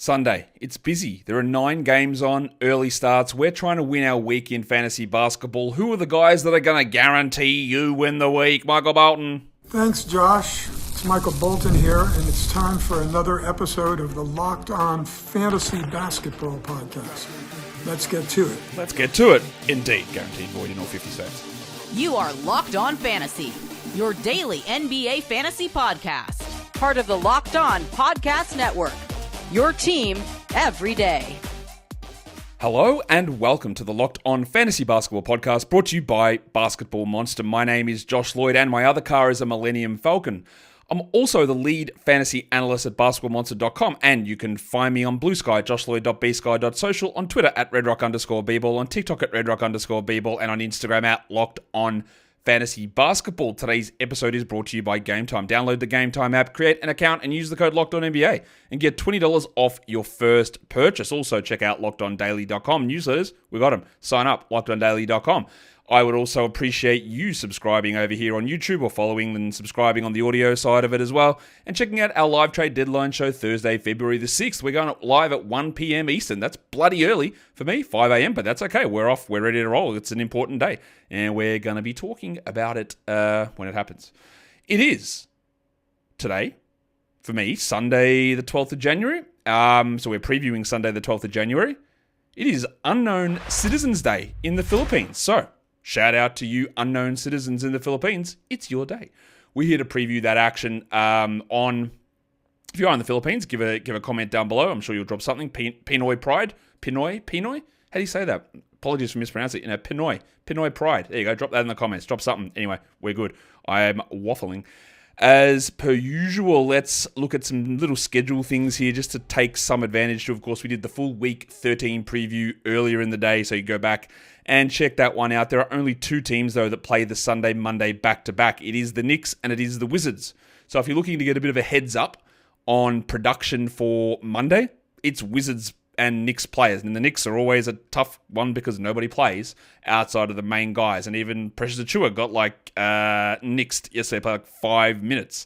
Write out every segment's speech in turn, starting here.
Sunday. It's busy. There are 9 games on, early starts. We're trying to win our week in fantasy basketball. Who are the guys that are going to guarantee you win the week? Michael Bolton. Thanks, Josh. It's Michael Bolton here, and it's time for another episode of the Locked On Fantasy Basketball Podcast. Let's get to it. Let's get to it. Indeed. Guaranteed void in all 50 states. You are Locked On Fantasy, your daily NBA fantasy podcast. Part of the Locked On Podcast Network. Your team every day. Hello and welcome to the Locked On Fantasy Basketball Podcast, brought to you by Basketball Monster. My name is Josh Lloyd and my other car is a Millennium Falcon. I'm also the lead fantasy analyst at basketballmonster.com, and you can find me on Blue Sky, joshlloyd.bsky.social, on Twitter at redrock_bball, on TikTok at redrock_bball, and on Instagram at Locked On Fantasy Basketball. Today's episode is brought to you by Game Time. Download the Game Time app, create an account, and use the code LOCKEDONNBA and get $20 off your first purchase. Also, check out LockedOnDaily.com. Newsletters, we got them. Sign up, LockedOnDaily.com. I would also appreciate you subscribing over here on YouTube, or following and subscribing on the audio side of it as well, and checking out our live trade deadline show Thursday, February the 6th. We're going live at 1 p.m. Eastern. That's bloody early for me, 5 a.m., but that's okay. We're off. We're ready to roll. It's an important day, and we're going to be talking about it when it happens. It is today, for me, Sunday the 12th of January. So we're previewing Sunday the 12th of January. It is Unknown Citizens Day in the Philippines. So, shout out to you unknown citizens in the Philippines. It's your day. We're here to preview that action if you are in the Philippines, give a comment down below. I'm sure you'll drop something. Pinoy Pride? Pinoy? How do you say that? Apologies for mispronouncing it. Pinoy Pride. There you go. Drop that in the comments. Drop something. Anyway, we're good. I am waffling. As per usual, let's look at some little schedule things here just to take some advantage to. Of course, we did the full Week 13 preview earlier in the day, so you go back and check that one out. There are only 2 teams, though, that play the Sunday, Monday back-to-back. It is the Knicks and it is the Wizards. So if you're looking to get a bit of a heads up on production for Monday, it's Wizards and Knicks players. And the Knicks are always a tough one because nobody plays outside of the main guys. And even Precious Achiuwa got nixed yesterday, played 5 minutes.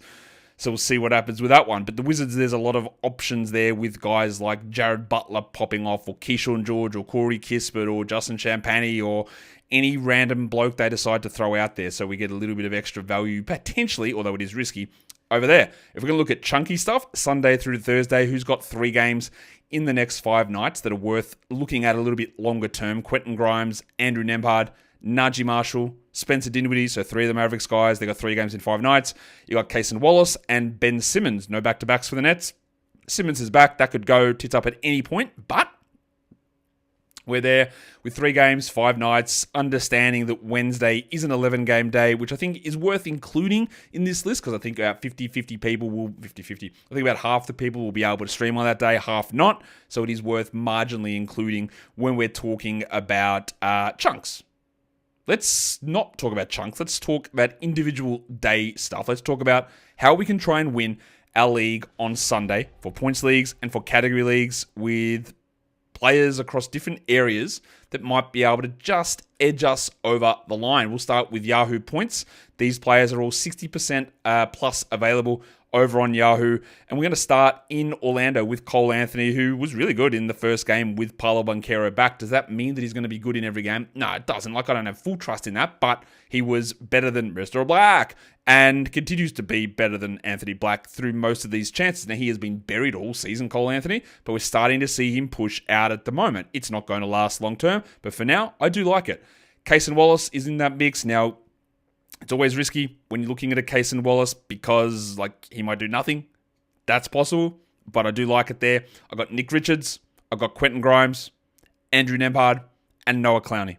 So we'll see what happens with that one. But the Wizards, there's a lot of options there with guys like Jared Butler popping off, or Keyshawn George, or Corey Kispert, or Justin Champagnie, or any random bloke they decide to throw out there. So we get a little bit of extra value, potentially, although it is risky, over there. If we're going to look at chunky stuff, Sunday through to Thursday, who's got 3 games in the next 5 nights that are worth looking at a little bit longer term? Quentin Grimes, Andrew Nembhard, Najee Marshall, Spencer Dinwiddie, so 3 of the Mavericks guys. They got 3 games in 5 nights. You got Cason Wallace and Ben Simmons. No back-to-backs for the Nets. Simmons is back. That could go tits up at any point, but we're there with 3 games, 5 nights, understanding that Wednesday is an 11-game day, which I think is worth including in this list, because I think about 50-50 people will, 50-50, I think about half the people will be able to stream on that day, half not, so it is worth marginally including when we're talking about chunks. Let's not talk about chunks. Let's talk about individual day stuff. Let's talk about how we can try and win our league on Sunday for points leagues and for category leagues with players across different areas that might be able to just edge us over the line. We'll start with Yahoo Points. These players are all 60% plus available over on Yahoo. And we're going to start in Orlando with Cole Anthony, who was really good in the first game with Paolo Banchero back. Does that mean that he's going to be good in every game? No, it doesn't. I don't have full trust in that, but he was better than Mr. Black and continues to be better than Anthony Black through most of these chances. Now, he has been buried all season, Cole Anthony, but we're starting to see him push out at the moment. It's not going to last long term, but for now, I do like it. Cason Wallace is in that mix. Now, it's always risky when you're looking at a Cason Wallace because he might do nothing. That's possible, but I do like it there. I've got Nick Richards, I've got Quentin Grimes, Andrew Nembhard, and Noah Clowney.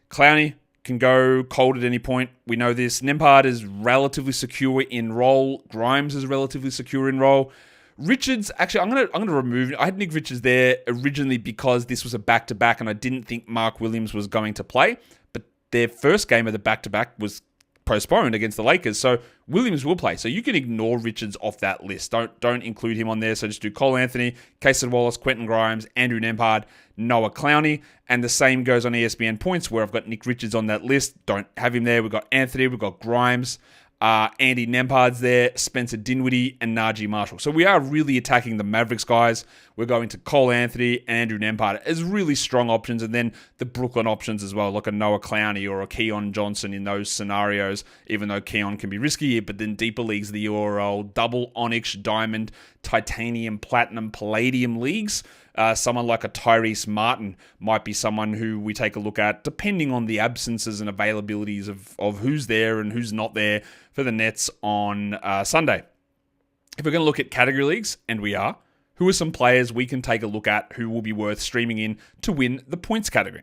Clowney can go cold at any point. We know this. Nembhard is relatively secure in role. Grimes is relatively secure in role. Richards, actually, I'm gonna remove. I had Nick Richards there originally because this was a back-to-back, and I didn't think Mark Williams was going to play. But their first game of the back-to-back was postponed against the Lakers, so Williams will play. So you can ignore Richards off that list. Don't include him on there. So just do Cole Anthony, Cason Wallace, Quentin Grimes, Andrew Nembhard, Noah Clowney, and the same goes on ESPN points where I've got Nick Richards on that list. Don't have him there. We've got Anthony, we've got Grimes. Andy Nembhard's there, Spencer Dinwiddie, and Najee Marshall. So we are really attacking the Mavericks guys. We're going to Cole Anthony and Andrew Nembhard as really strong options, and then the Brooklyn options as well, like a Noah Clowney or a Keon Johnson in those scenarios, even though Keon can be risky, but then deeper leagues, the URL, double Onyx, Diamond, Titanium, Platinum, Palladium leagues. Someone like a Tyrese Martin might be someone who we take a look at, depending on the absences and availabilities of who's there and who's not there for the Nets on Sunday. If we're going to look at category leagues, and we are, who are some players we can take a look at who will be worth streaming in to win the points category?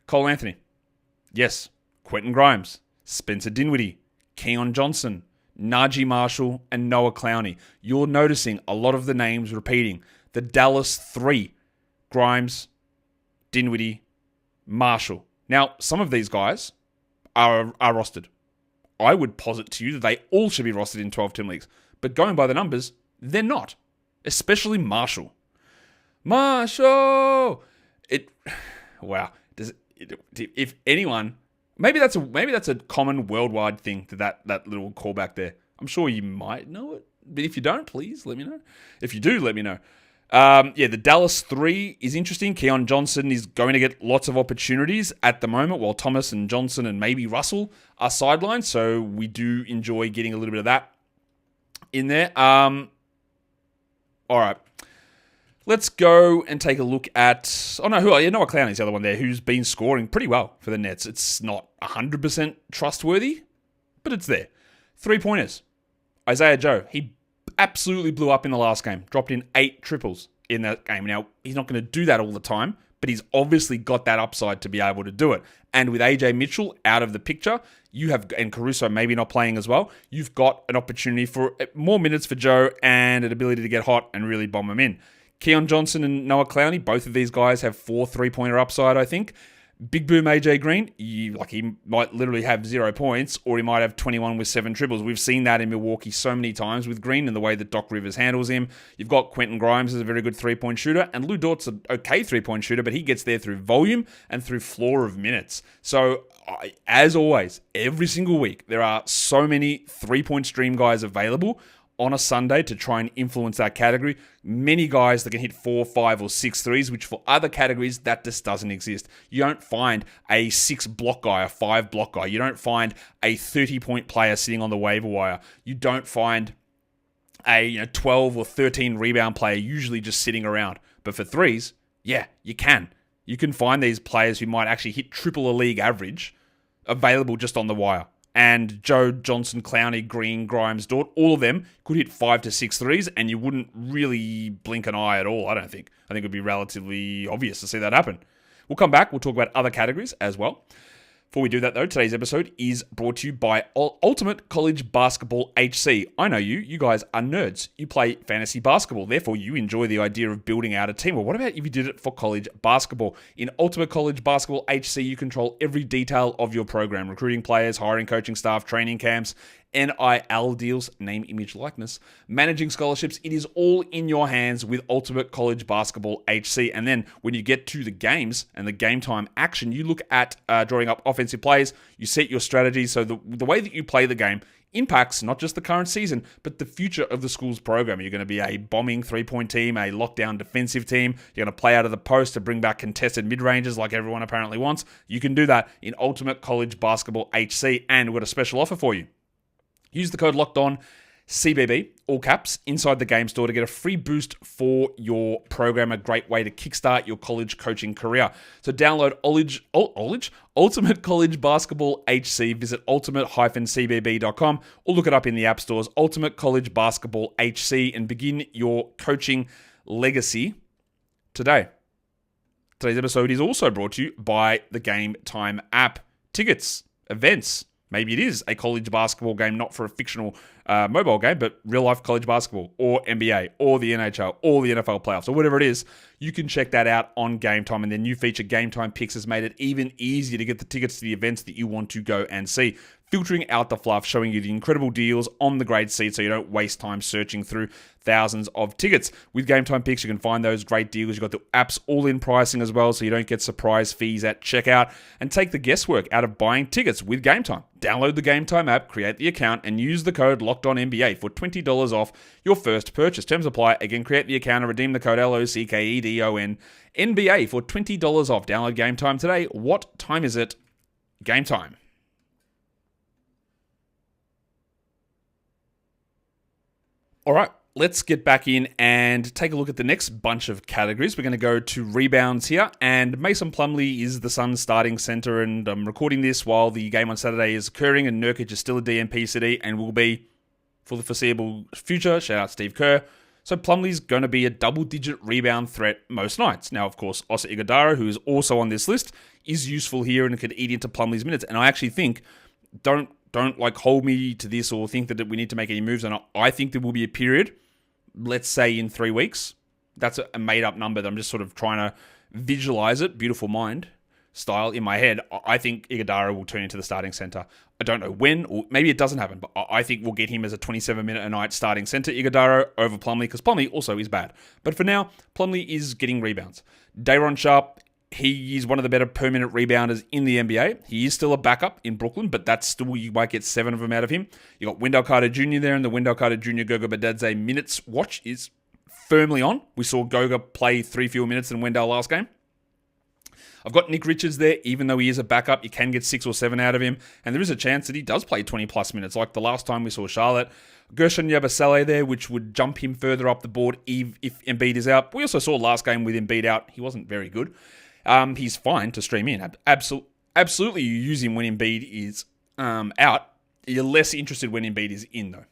Cole Anthony. Yes. Quentin Grimes. Spencer Dinwiddie. Keon Johnson. Najee Marshall, and Noah Clowney. You're noticing a lot of the names repeating. The Dallas 3, Grimes, Dinwiddie, Marshall. Now, some of these guys are rostered. I would posit to you that they all should be rostered in 12-team leagues. But going by the numbers, they're not. Especially Marshall. Marshall! Wow. If anyone... Maybe that's a common worldwide thing, that little callback there. I'm sure you might know it. But if you don't, please let me know. If you do, let me know. The Dallas 3 is interesting. Keon Johnson is going to get lots of opportunities at the moment, while Thomas and Johnson and maybe Russell are sidelined. So we do enjoy getting a little bit of that in there. All right. Let's go and take a look at... Noah Clowney's the other one there, who's been scoring pretty well for the Nets. It's not 100% trustworthy, but it's there. 3-pointers. Isaiah Joe, he absolutely blew up in the last game. Dropped in 8 triples in that game. Now, he's not going to do that all the time, but he's obviously got that upside to be able to do it. And with AJ Mitchell out of the picture, and Caruso maybe not playing as well, you've got an opportunity for more minutes for Joe and an ability to get hot and really bomb him in. Keon Johnson and Noah Clowney, both of these guys have 4 3-pointer upside, I think. Big Boom AJ Green, he might literally have 0 points, or he might have 21 with 7 triples. We've seen that in Milwaukee so many times with Green and the way that Doc Rivers handles him. You've got Quentin Grimes as a very good 3-point shooter, and Lou Dort's an okay 3-point shooter, but he gets there through volume and through floor of minutes. So, as always, every single week, there are so many 3-point stream guys available on a Sunday to try and influence that category. Many guys that can hit 4, 5, or 6 threes, which for other categories, that just doesn't exist. You don't find a 6-block guy, a 5-block guy. You don't find a 30-point player sitting on the waiver wire. You don't find a 12 or 13 rebound player usually just sitting around. But for threes, yeah, you can. You can find these players who might actually hit triple a league average available just on the wire. And Joe, Johnson, Clowney, Green, Grimes, Dort, all of them could hit 5 to 6 threes, and you wouldn't really blink an eye at all, I don't think. I think it would be relatively obvious to see that happen. We'll come back. We'll talk about other categories as well. Before we do that, though, today's episode is brought to you by Ultimate College Basketball HC. I know you. You guys are nerds. You play fantasy basketball. Therefore, you enjoy the idea of building out a team. Well, what about if you did it for college basketball? In Ultimate College Basketball HC, you control every detail of your program. Recruiting players, hiring coaching staff, training camps, NIL deals, name, image, likeness, managing scholarships. It is all in your hands with Ultimate College Basketball HC. And then when you get to the games and the game time action, you look at drawing up offensive plays, you set your strategy so the way that you play the game impacts not just the current season, but the future of the school's program. You're going to be a bombing 3-point team, a lockdown defensive team. You're going to play out of the post to bring back contested mid-ranges like everyone apparently wants. You can do that in Ultimate College Basketball HC, and we've got a special offer for you. Use the code LOCKEDON, all caps, inside the game store to get a free boost for your program. A great way to kickstart your college coaching career. So download Ultimate College Basketball HC. Visit ultimate-cbb.com or look it up in the app stores. Ultimate College Basketball HC, and begin your coaching legacy today. Today's episode is also brought to you by the Game Time app. Tickets, events. Maybe it is a college basketball game, not for a fictional mobile game, but real-life college basketball, or NBA, or the NHL, or the NFL playoffs, or whatever it is. You can check that out on Game Time, and their new feature, Game Time Picks, has made it even easier to get the tickets to the events that you want to go and see. filtering out the fluff, showing you the incredible deals on the great seats so you don't waste time searching through thousands of tickets. With Game Time Picks, you can find those great deals. You've got the app's all-in pricing as well, so you don't get surprise fees at checkout, and take the guesswork out of buying tickets with Game Time. Download the Game Time app, create the account, and use the code LOCKEDONNBA for $20 off your first purchase. Terms apply. Again, create the account and redeem the code LOCKEDONNBA for $20 off. Download Game Time today. What time is it? Game time. All right, let's get back in and take a look at the next bunch of categories. We're going to go to rebounds here, and Mason Plumlee is the Suns' starting center, and I'm recording this while the game on Saturday is occurring, and Nurkic is still a DNP city and will be for the foreseeable future. Shout out Steve Kerr. So Plumlee's going to be a double-digit rebound threat most nights. Now, of course, Osa Ighodaro, who is also on this list, is useful here and could eat into Plumlee's minutes, and I actually think, don't like hold me to this or think that we need to make any moves. And I think there will be a period, let's say in 3 weeks. That's a made-up number that I'm just sort of trying to visualize it, beautiful mind style in my head. I think Ighodaro will turn into the starting center. I don't know when, or maybe it doesn't happen, but I think we'll get him as a 27-minute-a-night starting center, Ighodaro, over Plumlee, because Plumlee also is bad. But for now, Plumlee is getting rebounds. Day'Ron Sharpe, he is one of the better per-minute rebounders in the NBA. He is still a backup in Brooklyn, but that's still, you might get 7 of them out of him. You got Wendell Carter Jr. there, and the Wendell Carter Jr. Goga Badadze minutes watch is firmly on. We saw Goga play 3 fewer minutes than Wendell last game. I've got Nick Richards there. Even though he is a backup, you can get 6 or 7 out of him, and there is a chance that he does play 20-plus minutes, like the last time we saw Charlotte. Gershon Yabusele there, which would jump him further up the board if Embiid is out. We also saw last game with Embiid out. He wasn't very good. He's fine to stream in. Absolutely, you use him when Embiid is out. You're less interested when Embiid is in, though.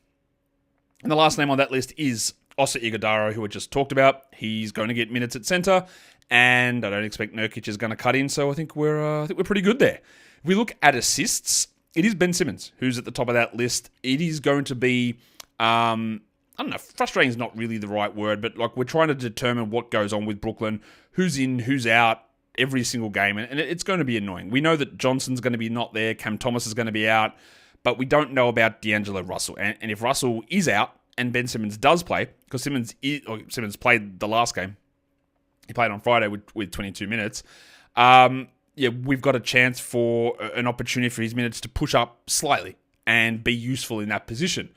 And the last name on that list is Osa Ighodaro, who I just talked about. He's going to get minutes at center, and I don't expect Nurkic is going to cut in, so I think we're pretty good there. If we look at assists, it is Ben Simmons who's at the top of that list. It is going to be, I don't know, frustrating is not really the right word, but like we're trying to determine what goes on with Brooklyn, who's in, who's out, every single game, and it's going to be annoying. We know that Johnson's going to be not there, Cam Thomas is going to be out, but we don't know about D'Angelo Russell. And if Russell is out and Ben Simmons does play, because Simmons played the last game, he played on Friday with 22 minutes, we've got a chance for an opportunity for his minutes to push up slightly and be useful in that position.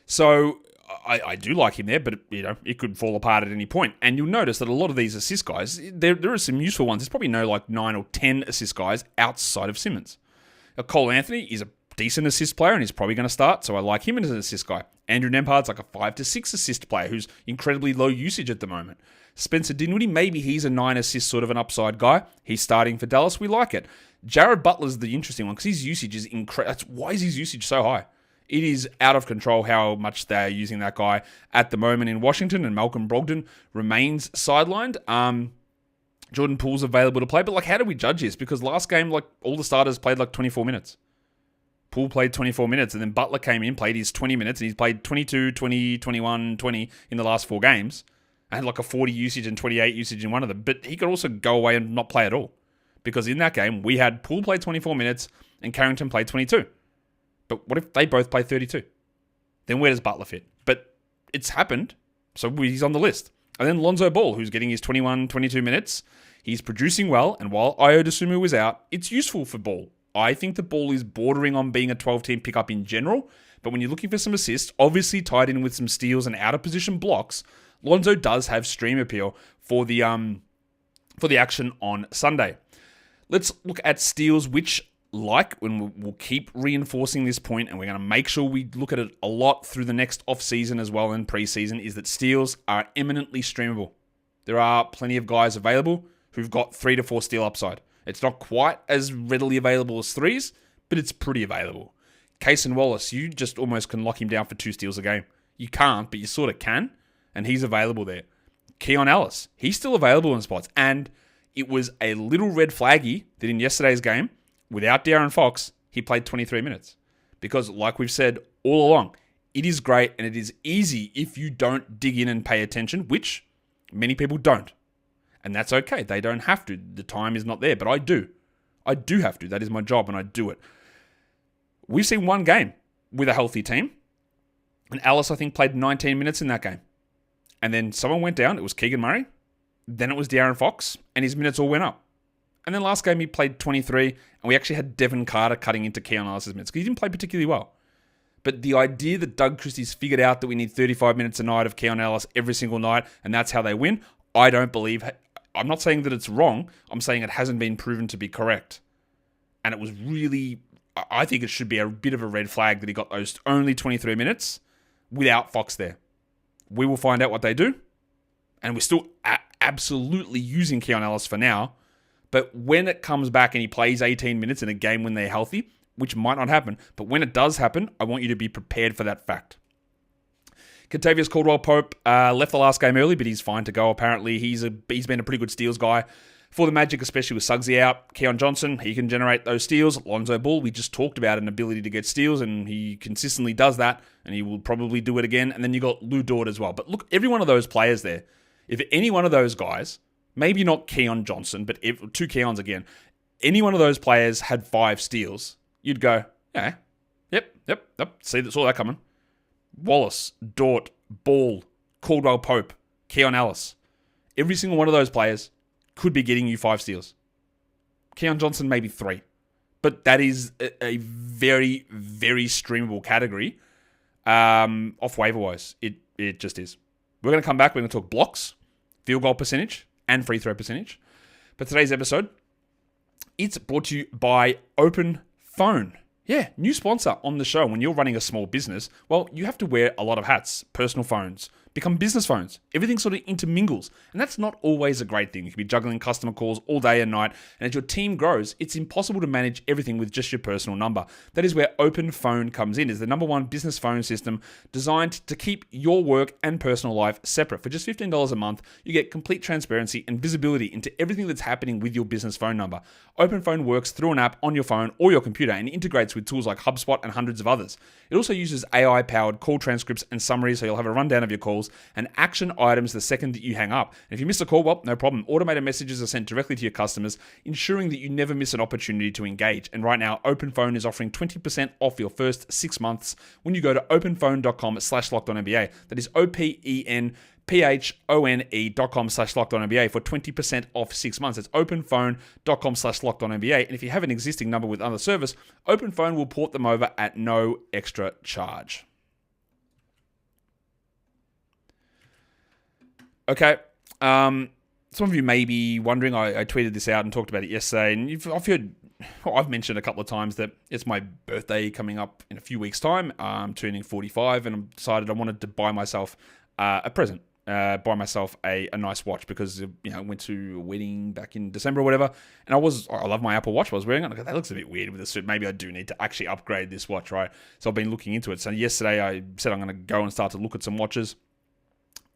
So I do like him there, but it could fall apart at any point. And you'll notice that a lot of these assist guys, there are some useful ones. There's probably no 9 or 10 assist guys outside of Simmons. Now, Cole Anthony is a decent assist player and he's probably going to start, so I like him as an assist guy. Andrew Nembhard's like a 5 to 6 assist player who's incredibly low usage at the moment. Spencer Dinwiddie, maybe he's a 9 assist sort of an upside guy. He's starting for Dallas. We like it. Jared Butler's the interesting one because his usage is incredible. Why is his usage so high? It is out of control how much they're using that guy at the moment in Washington, and Malcolm Brogdon remains sidelined. Jordan Poole's available to play, but how do we judge this? Because last game, all the starters played 24 minutes. Poole played 24 minutes, and then Butler came in, played his 20 minutes, and he's played 22, 20, 21, 20 in the last 4 games. And had a 40 usage and 28 usage in one of them. But he could also go away and not play at all. Because in that game, we had Poole play 24 minutes and Carrington play 22. But what if they both play 32? Then where does Butler fit? But it's happened, so he's on the list. And then Lonzo Ball, who's getting his 21, 22 minutes. He's producing well, and while Ayo Dosunmu is out, it's useful for Ball. I think the Ball is bordering on being a 12-team pickup in general, but when you're looking for some assists, obviously tied in with some steals and out-of-position blocks, Lonzo does have stream appeal for the action on Sunday. Let's look at steals, which, when we'll keep reinforcing this point, and we're going to make sure we look at it a lot through the next off-season as well and pre-season, is that steals are eminently streamable. There are plenty of guys available who've got 3 to 4 steal upside. It's not quite as readily available as 3s, but it's pretty available. Cason Wallace, you just almost can lock him down for 2 steals a game. You can't, but you sort of can. And he's available there. Keon Ellis, he's still available in spots. And it was a little red flaggy that in yesterday's game, without De'Aaron Fox, he played 23 minutes. Because like we've said all along, it is great and it is easy if you don't dig in and pay attention, which many people don't. And that's okay. They don't have to. The time is not there, but I do. I do have to. That is my job and I do it. We've seen one game with a healthy team, and Alice, I think, played 19 minutes in that game. And then someone went down. It was Keegan Murray. Then it was De'Aaron Fox, and his minutes all went up. And then last game he played 23, and we actually had Devin Carter cutting into Keon Ellis's minutes because he didn't play particularly well. But the idea that Doug Christie's figured out that we need 35 minutes a night of Keon Ellis every single night, and that's how they win, I don't believe. I'm not saying that it's wrong. I'm saying it hasn't been proven to be correct. And it was really, I think it should be a bit of a red flag that he got those only 23 minutes without Fox there. We will find out what they do. And we're still absolutely using Keon Ellis for now. But when it comes back and he plays 18 minutes in a game when they're healthy, which might not happen, but when it does happen, I want you to be prepared for that fact. Kentavious Caldwell-Pope left the last game early, but he's fine to go. Apparently, he's been a pretty good steals guy for the Magic, especially with Suggsy out. Keon Johnson, he can generate those steals. Lonzo Ball, we just talked about an ability to get steals, and he consistently does that, and he will probably do it again. And then you got Lou Dort as well. But look, every one of those players there, if any one of those guys, maybe not Keon Johnson, but two Keons again, any one of those players had 5 steals, you'd go, yeah, yep, saw that coming. Wallace, Dort, Ball, Caldwell-Pope, Keon Ellis. Every single one of those players could be getting you 5 steals. Keon Johnson, maybe 3. But that is a very, very streamable category off waiver-wise. It just is. We're going to come back. We're going to talk blocks, field goal percentage, and free throw percentage. But today's episode, it's brought to you by Open Phone. Yeah, new sponsor on the show. When you're running a small business, well, you have to wear a lot of hats. Personal phones become business phones. Everything sort of intermingles. And that's not always a great thing. You could be juggling customer calls all day and night. And as your team grows, it's impossible to manage everything with just your personal number. That is where Open Phone comes in. It's the #1 business phone system designed to keep your work and personal life separate. For just $15 a month, you get complete transparency and visibility into everything that's happening with your business phone number. Open Phone works through an app on your phone or your computer and integrates with tools like HubSpot and hundreds of others. It also uses AI-powered call transcripts and summaries, so you'll have a rundown of your calls and action items the second that you hang up. And if you miss a call, well, no problem. Automated messages are sent directly to your customers, ensuring that you never miss an opportunity to engage. And right now, OpenPhone is offering 20% off your first 6 months when you go to openphone.com/LockedOnNBA. That is openphone.com/LockedOnNBA for 20% off 6 months. It's openphone.com/LockedOnNBA. And if you have an existing number with other service, OpenPhone will port them over at no extra charge. Okay, some of you may be wondering, I tweeted this out and talked about it yesterday, and I've mentioned a couple of times that it's my birthday coming up in a few weeks' time. I'm turning 45, and I've decided I wanted to buy myself a present, buy myself a nice watch, because I went to a wedding back in December or whatever, and I love my Apple Watch I was wearing it. That looks a bit weird with a suit. Maybe I do need to actually upgrade this watch, right? So I've been looking into it. So yesterday I said I'm going to go and start to look at some watches.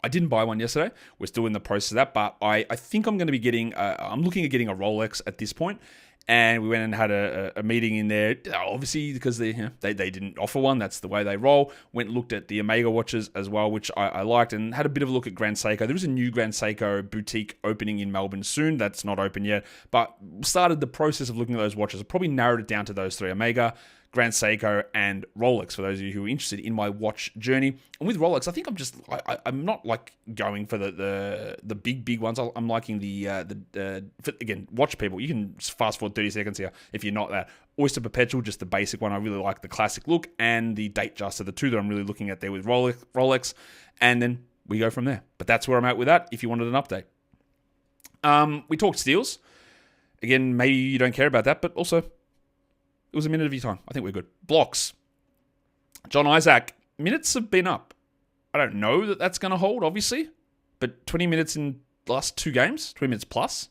I didn't buy one yesterday. We're still in the process of that, but I think I'm going to be getting, I'm looking at getting a Rolex at this point. And we went and had a meeting in there, obviously, because they didn't offer one. That's the way they roll. Went and looked at the Omega watches as well, which I liked, and had a bit of a look at Grand Seiko. There is a new Grand Seiko boutique opening in Melbourne soon. That's not open yet, but started the process of looking at those watches. I probably narrowed it down to those 3: Omega, Grand Seiko, and Rolex, for those of you who are interested in my watch journey. And with Rolex, I think I'm not like going for the big ones. I'm liking again, watch people. You can fast forward 30 seconds here if you're not that. Oyster Perpetual, just the basic one. I really like the classic look, and the Datejust are the two that I'm really looking at there with Rolex. And then we go from there. But that's where I'm at with that, if you wanted an update. We talked steals. Again, maybe you don't care about that, but also, it was a minute of your time. I think we're good. Blocks. John Isaac, minutes have been up. I don't know that that's going to hold, obviously, but 20 minutes in the last 2 games, 20 minutes plus.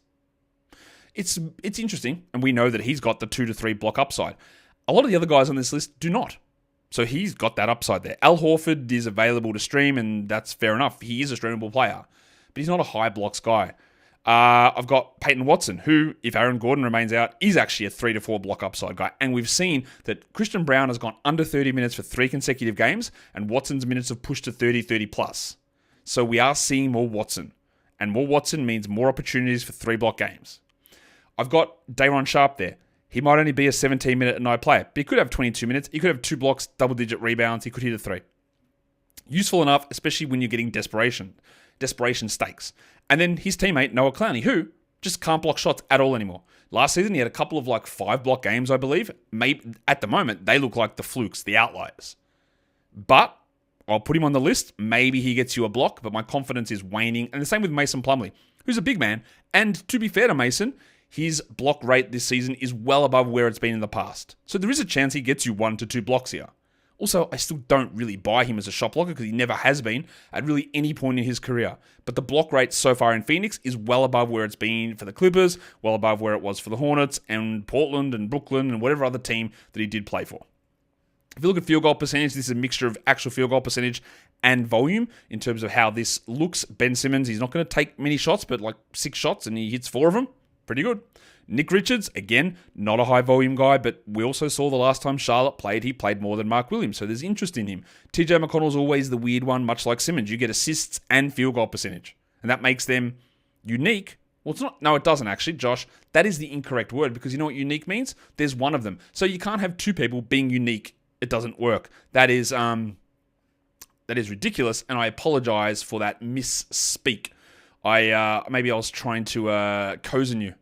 It's interesting, and we know that he's got the 2 to 3 block upside. A lot of the other guys on this list do not. So he's got that upside there. Al Horford is available to stream, and that's fair enough. He is a streamable player, but he's not a high blocks guy. I've got Peyton Watson, who, if Aaron Gordon remains out, is actually a 3 to 4 block upside guy. And we've seen that Christian Brown has gone under 30 minutes for 3 consecutive games, and Watson's minutes have pushed to 30 plus. So we are seeing more Watson. And more Watson means more opportunities for 3 block games. I've got Day'Ron Sharpe there. He might only be a 17-minute a night player, but he could have 22 minutes. He could have 2 blocks, double-digit rebounds. He could hit a 3. Useful enough, especially when you're getting desperation stakes. And then his teammate, Noah Clowney, who just can't block shots at all anymore. Last season, he had a couple of 5-block games, I believe. Maybe at the moment, they look like the flukes, the outliers. But I'll put him on the list. Maybe he gets you a block, but my confidence is waning. And the same with Mason Plumlee, who's a big man. And to be fair to Mason, his block rate this season is well above where it's been in the past. So there is a chance he gets you 1 to 2 blocks here. Also, I still don't really buy him as a shot blocker because he never has been at really any point in his career. But the block rate so far in Phoenix is well above where it's been for the Clippers, well above where it was for the Hornets and Portland and Brooklyn and whatever other team that he did play for. If you look at field goal percentage, this is a mixture of actual field goal percentage and volume in terms of how this looks. Ben Simmons, he's not going to take many shots, but 6 shots and he hits 4 of them. Pretty good. Nick Richards, again, not a high volume guy, but we also saw the last time Charlotte played, he played more than Mark Williams, so there's interest in him. TJ McConnell's always the weird one, much like Simmons. You get assists and field goal percentage, and that makes them unique. Well, it's not. No, it doesn't actually, Josh. That is the incorrect word, because you know what unique means? There's one of them. So you can't have 2 people being unique. It doesn't work. That is ridiculous, and I apologize for that misspeak. Maybe I was trying to cozen you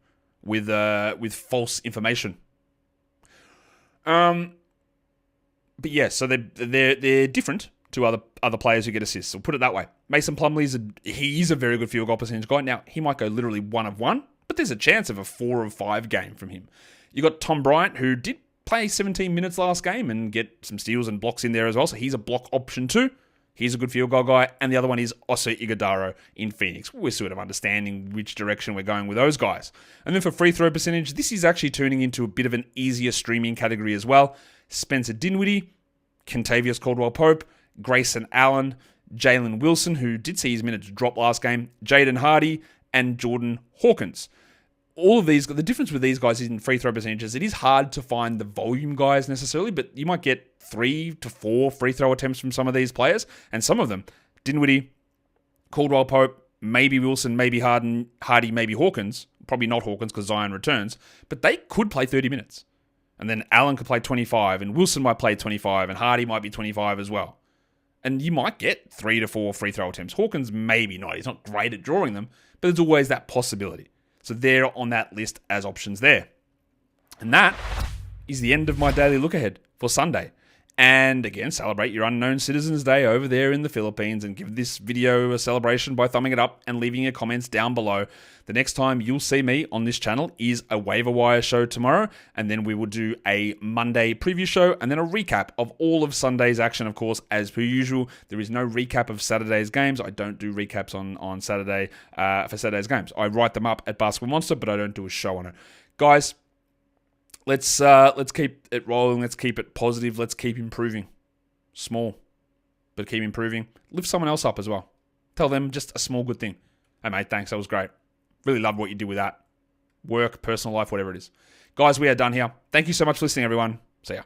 with false information. But yeah, so they're different to other players who get assists. We'll put it that way. Mason Plumlee he's a very good field goal percentage guy. Now he might go literally 1 of 1, but there's a chance of a 4 of 5 game from him. You got Tom Bryant, who did play 17 minutes last game and get some steals and blocks in there as well. So he's a block option too. He's a good field goal guy. And the other one is Oso Ighodaro in Phoenix. We're sort of understanding which direction we're going with those guys. And then for free throw percentage, this is actually turning into a bit of an easier streaming category as well. Spencer Dinwiddie, Kentavious Caldwell-Pope, Grayson Allen, Jalen Wilson, who did see his minutes drop last game, Jaden Hardy, and Jordan Hawkins. All of these, the difference with these guys is in free throw percentages. It is hard to find the volume guys necessarily, but you might get 3 to 4 free throw attempts from some of these players, and some of them, Dinwiddie, Caldwell-Pope, maybe Wilson, maybe Hardy, maybe Hawkins, probably not Hawkins because Zion returns, but they could play 30 minutes. And then Allen could play 25, and Wilson might play 25, and Hardy might be 25 as well. And you might get 3 to 4 free throw attempts. Hawkins, maybe not. He's not great at drawing them, but there's always that possibility. So they're on that list as options there. And that is the end of my daily look ahead for Sunday. And again, celebrate your Unknown Citizens Day over there in the Philippines and give this video a celebration by thumbing it up and leaving your comments down below. The next time you'll see me on this channel is a waiver wire show tomorrow, and then we will do a Monday preview show and then a recap of all of Sunday's action, of course, as per usual. There is no recap of Saturday's games. I don't do recaps on Saturday for Saturday's games. I write them up at Basketball Monster, but I don't do a show on it. Guys, let's keep it rolling. Let's keep it positive. Let's keep improving. Small, but keep improving. Lift someone else up as well. Tell them just a small good thing. Hey, mate, thanks. That was great. Really loved what you did with that. Work, personal life, whatever it is. Guys, we are done here. Thank you so much for listening, everyone. See ya.